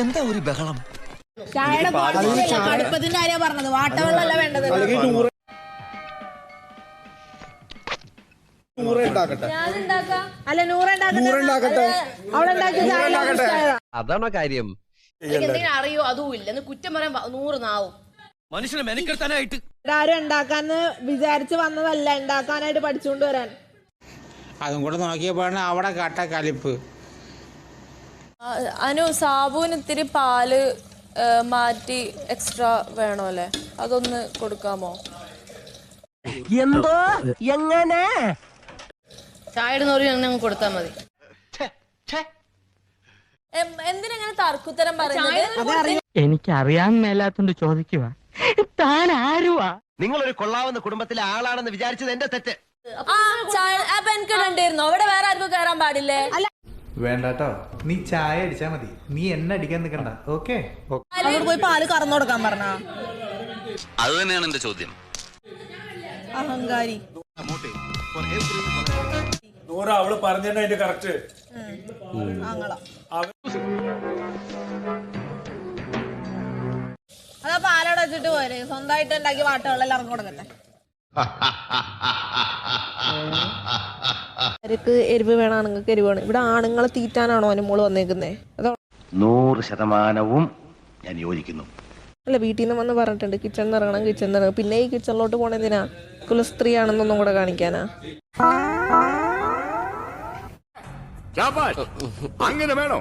എന്താ ഒരു ബഹളം? ചായയുടെ കടുപ്പത്തിന്റെ കാര്യ പറഞ്ഞത്, വാട്ടവെള്ളമല്ല വേണ്ടത്. അതാണോ കാര്യം? എന്തെങ്കിലും അറിയോ? അതും ഇല്ല. കുറ്റം പറയാൻ 100 നാവും. മനുഷ്യനെ മെനക്കെടുത്താനായിട്ട് ആരും ഉണ്ടാക്കാന്ന് വിചാരിച്ച് വന്നതല്ല, ഉണ്ടാക്കാനായിട്ട് പഠിച്ചുകൊണ്ട് വരാൻ. അതും കൂടെ നോക്കിയപ്പോഴാണ് അവിടെ കട്ട കലിപ്പ്. അനു, സാബുവിന് ഇത്തിരി പാല് മാറ്റി എക്സ്ട്രാ വേണോ അല്ലേ? അതൊന്ന് കൊടുക്കാമോ? എന്തോ എങ്ങനെ ചായയുടെ നോറി ഞങ്ങൾ കൊടുത്താൽ മതി. എന്തിനെങ്ങനെ തർക്കുത്തരം പറയുന്നത്? എനിക്കറിയാൻ മേലാത്തോണ്ട് ചോദിക്കുക. താൻ ആരുവാ? നിങ്ങളൊരു കൊള്ളാവുന്ന കുടുംബത്തിലെ ആളാണെന്ന് വിചാരിച്ചത് എന്റെ തെറ്റ്. അപ്പൊ എനിക്ക് ഉണ്ടായിരുന്നോ? അവിടെ വേറെ ആർക്കും കയറാൻ പാടില്ലേ? വേണ്ടട്ടോ, നീ ചായ അടിച്ചാ മതി, നീ എന്നെ അടിക്കാൻ നിൽക്കണ്ട. ഓക്കെ, പോയി പാല് കറന്നു കൊടുക്കാൻ പറഞ്ഞ അത് തന്നെയാണ് എന്റെ ചോദ്യം. അഹങ്കാരി. അവള് പറഞ്ഞ കറക്റ്റ്. അതാ പാലട വെച്ചിട്ട് പോരെ, സ്വന്തമായിട്ട് ഉണ്ടാക്കി വാട്ടവെള്ളം ഇറങ്ങി കൊടുക്കട്ടെ. അവർക്ക് എരിവ് വേണം, ആണുങ്ങൾക്ക് എരിവ് വേണം. ഇവിടെ ആണുങ്ങളെ തീറ്റാനാണോ അനുമോള് വന്നേക്കുന്നേ? അതോ 100% ഞാൻ യോജിക്കുന്നു. അല്ല, വീട്ടിൽ നിന്ന് വന്ന് പറഞ്ഞിട്ടുണ്ട് കിച്ചണിൽ ഇറങ്ങണം, കിച്ചണിൽ ഇറങ്ങണം. പിന്നെ ഈ കിച്ചണിലോട്ട് പോണെന്തിനാ? കുലസ്ത്രീ ആണെന്നൊന്നും കൂടെ കാണിക്കാനാ? അങ്ങനെ വേണോ?